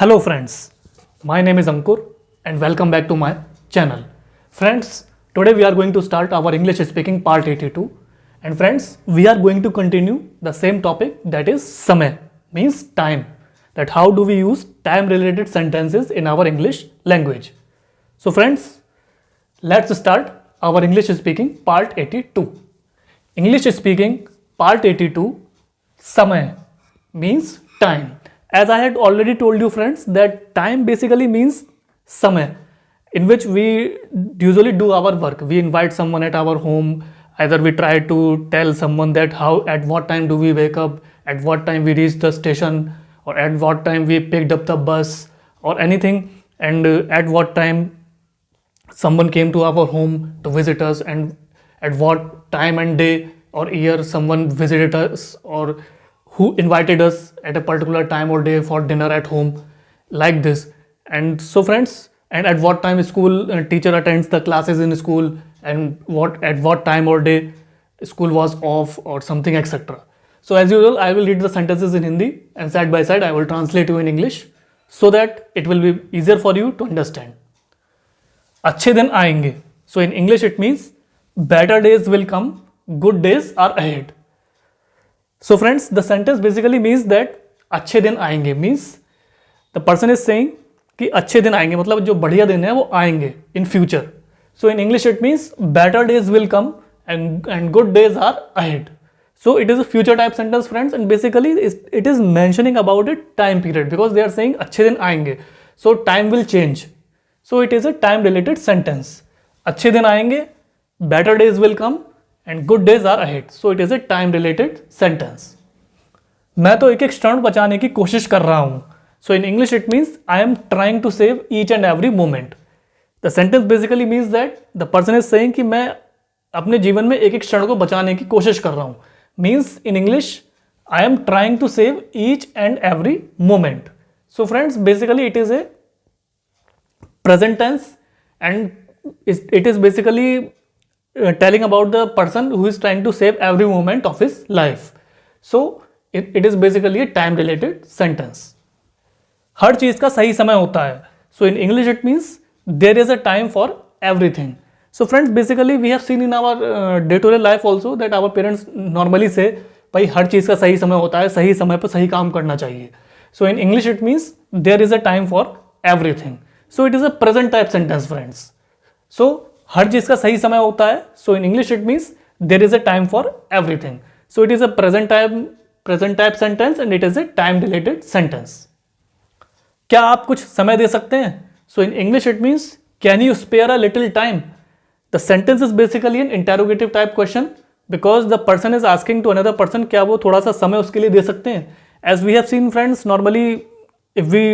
Hello friends, my name is Ankur and welcome back to my channel. Friends, today we are going to start our English speaking part 82 and friends, we are going to continue the same topic, that is samay, means time. That how do we use time related sentences in our English language. So friends, let's start our English speaking part 82. English speaking part 82, samay means time. As I had already told you friends that time basically means samay in which we usually do our work. We invite someone at our home, either we try to tell someone that how at what time do we wake up, at what time we reach the station, or at what time we picked up the bus or anything, and at what time someone came to our home to visit us, and at what time and day or year someone visited us, or who invited us at a particular time or day for dinner at home, like this. And so friends, and at what time school teacher attends the classes in school, and what at what time or day school was off or something, etc. So as usual, I will read the sentences in Hindi and side by side I will translate you in English so that it will be easier for you to understand. अच्छे दिन आएंगे. So in English it means better days will come, good days are ahead. So friends, the sentence basically means that अच्छे दिन आएंगे means the person is saying कि अच्छे दिन आएंगे मतलब जो बढ़िया दिन है वो आएंगे in future. So in English it means better days will come and good days are ahead. So it is a future type sentence friends, and basically it is mentioning about a time period because they are saying अच्छे दिन आएंगे. So time will change. So it is a time related sentence. अच्छे दिन आएंगे, better days will come and good days are ahead. So it is a time related sentence. मैं तो एक एक क्षण बचाने की कोशिश कर रहा हूं. So in English it means I am trying to save each and every moment. The sentence basically means that the person is saying कि मैं अपने जीवन में एक एक क्षण को बचाने की कोशिश कर रहा हूं. Means in English I am trying to save each and every moment. So friends, basically it is a present tense and it is basically telling about the person who is trying to save every moment of his life. So it is basically a time related sentence. हर चीज का सही समय होता है. So in English it means there is a time for everything. So friends, basically we have seen in our day-to-day life also that our parents normally say भाई हर चीज का सही समय होता है, सही समय पर सही काम करना चाहिए. So in English it means there is a time for everything. So it is a present type sentence friends. So हर चीज का सही समय होता है. So in English it means there is a time for everything. So it is a present type sentence and it is a time related sentence. क्या आप कुछ समय दे सकते हैं? So in English it means can you spare a little time? The sentence is basically an interrogative type question because the person is asking to another person क्या वो थोड़ा सा समय उसके लिए दे सकते हैं. As we have seen friends, normally if we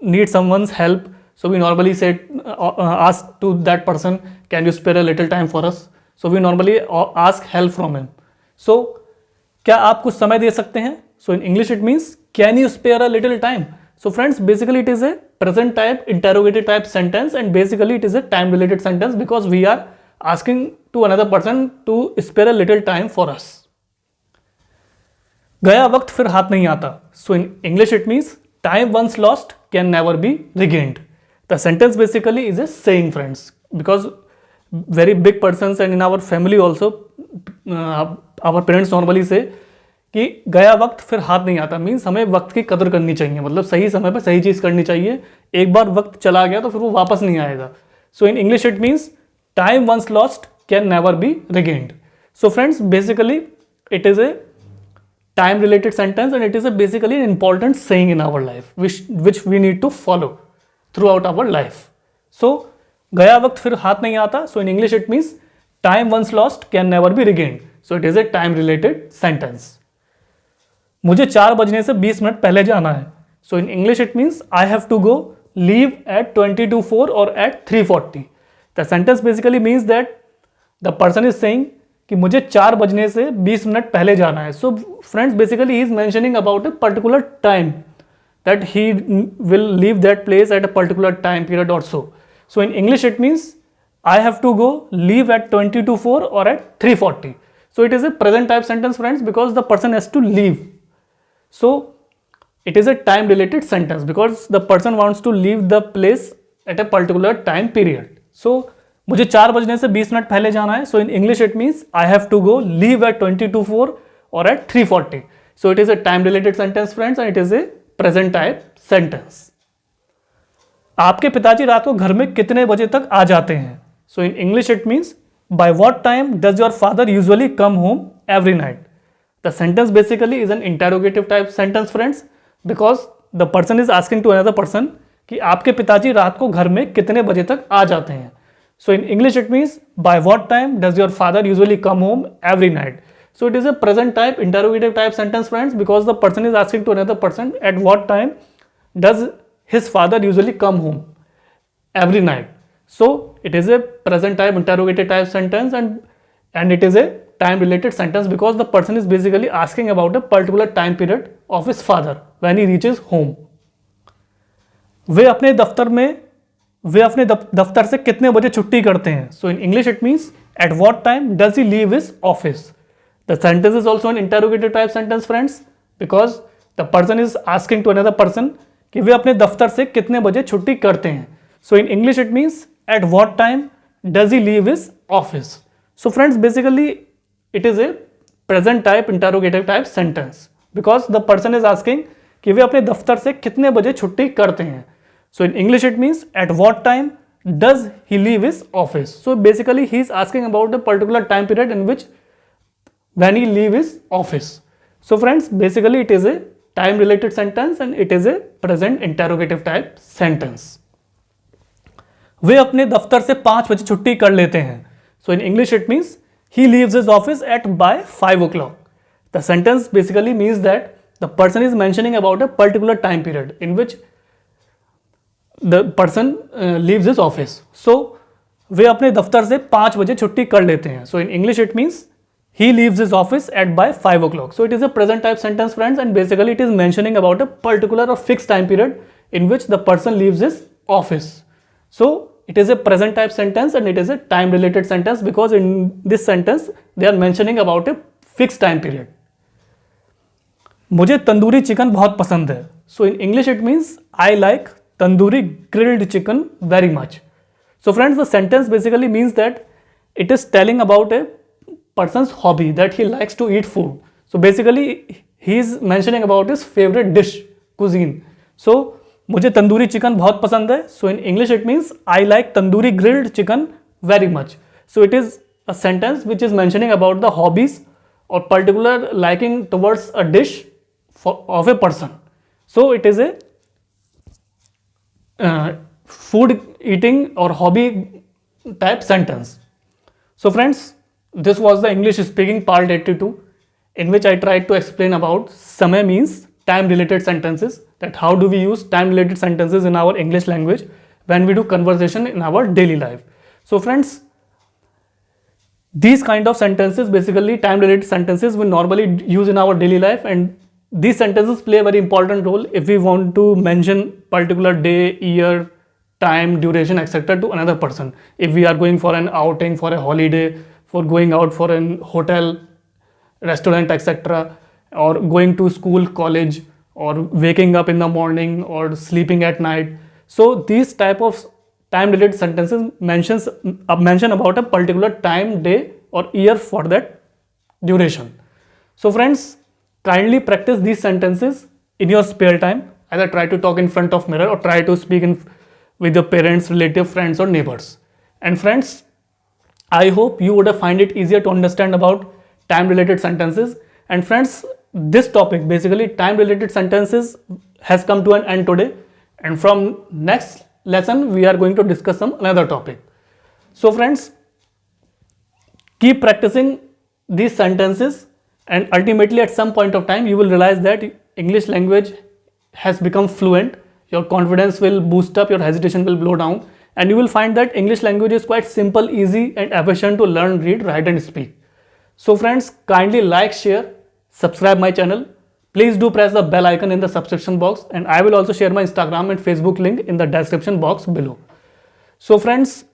need someone's help, so we normally say ask to that person, can you spare a little time for us? So we normally ask help from him. So क्या आप कुछ समय दे सकते हैं? So in English it means can you spare a little time? So friends, basically it is a present type interrogative type sentence and basically it is a time related sentence because we are asking to another person to spare a little time for us. गया वक्त फिर हाथ नहीं आता. So in English it means time once lost can never be regained. The sentence basically is a saying friends because very big persons and in our family also our parents normally say कि गया वक्त फिर हाथ नहीं आता means हमें वक्त की कदर करनी चाहिए, मतलब सही समय पर सही चीज़ करनी चाहिए. एक बार वक्त चला गया तो फिर वो वापस नहीं आएगा. So in English it means time once lost can never be regained. So friends, basically it is a time related sentence and it is a basically an important saying in our life which we need to follow throughout our life. So गया वक्त फिर हाथ नहीं आता. So in English it means time once lost can never be regained. So it is a time related sentence. मुझे 4 बजने से 20 minute पहले जाना है. So in English it means I have to go leave at 20 to 4 or at 3:40. The sentence basically means that the person is saying कि मुझे 4 बजने से 20 मिनट पहले जाना है. So friends, basically he is mentioning about a particular time that he will leave that place at a particular time period और so. So in English it means I have to go leave at 20 to 4 और at 3:40. So it is a present type sentence friends because the person has to leave. So it is a time related sentence because the person wants to leave the place at a particular time period. So मुझे 4 बजने से 20 minute पहले जाना है. So in English it means I have to go leave at 20 to 4 or at 3:40. So it is a time related sentence friends and it is a present type sentence. आपके पिताजी रात को घर में कितने बजे तक आ जाते हैं? So in English it means by what time does your father usually come home every night? The sentence basically is an interrogative type sentence friends because the person is asking to another person कि आपके पिताजी रात को घर में कितने बजे तक आ जाते हैं. So in English it means by what time does your father usually come home every night? So it is a present type interrogative type sentence friends because the person is asking to another person at what time does his father usually come home every night. So it is a present type interrogative type sentence and it is a time related sentence because the person is basically asking about a particular time period of his father when he reaches home. वे अपने दफ्तर से कितने बजे छुट्टी करते हैं? So in English it means at what time does he leave his office? The sentence is also an interrogative type sentence friends because the person is asking to another person कि वे अपने दफ्तर से कितने बजे छुट्टी करते हैं. So in English it means at what time does he leave his office? So friends basically it is a present type interrogative type sentence because the person is asking कि वे अपने दफ्तर से कितने बजे छुट्टी करते हैं. So in English it means at what time does he leave his office? So basically he is asking about a particular time period in which when he leave his office. So friends basically it is a time related sentence and it is a present interrogative type sentence. वे अपने दफ्तर से 5 बजे छुट्टी कर लेते हैं. So in English it means he leaves his office at by 5 o'clock. The sentence basically means that the person is mentioning about a particular time period in which the person leaves his office. So वे अपने दफ्तर से 5 बजे छुट्टी कर लेते हैं. So in English it means he leaves his office at by 5 o'clock. So it is a present type sentence friends and basically it is mentioning about a particular or fixed time period in which the person leaves his office. So it is a present type sentence and it is a time related sentence because in this sentence they are mentioning about a fixed time period. मुझे tandoori chicken बहुत पसंद है. So in English it means I like tandoori grilled chicken very much. So friends the sentence basically means that it is telling about a person's hobby that he likes to eat food. So basically he is mentioning about his favorite dish cuisine. So मुझे tandoori chicken बहुत पसंद है. So in English it means I like tandoori grilled chicken very much. So it is a sentence which is mentioning about the hobbies or particular liking towards a dish of a person. So it is a food eating or hobby type sentence. So friends this was the English speaking part 82 in which I tried to explain about समय means time related sentences, that how do we use time related sentences in our English language when we do conversation in our daily life. So friends these kind of sentences basically time related sentences we normally use in our daily life and these sentences play a very important role if we want to mention particular day, year, time, duration etc. to another person. If we are going for an outing, for a holiday, for going out for a hotel, restaurant etc. or going to school, college or waking up in the morning or sleeping at night. So these type of time related sentences mention about a particular time, day or year for that duration. So friends kindly practice these sentences in your spare time. Either try to talk in front of mirror or try to speak with your parents, relative, friends or neighbors. And friends I hope you would have find it easier to understand about time related sentences. And friends this topic basically time related sentences has come to an end today and from next lesson we are going to discuss some another topic. So friends keep practicing these sentences and ultimately at some point of time you will realize that English language has become fluent, your confidence will boost up, your hesitation will blow down and you will find that English language is quite simple, easy and efficient to learn, read, write and speak. So friends kindly like, share, subscribe my channel. Please do press the bell icon in the subscription box and I will also share my Instagram and Facebook link in the description box below. So friends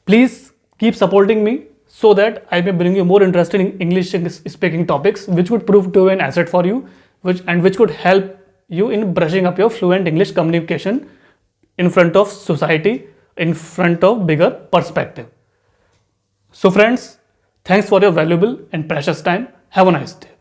please keep supporting me. so that I may bring you more interesting English speaking topics which would prove to be an asset for you, which could help you in brushing up your fluent English communication in front of society, in front of bigger perspective. So friends, thanks for your valuable and precious time. Have a nice day.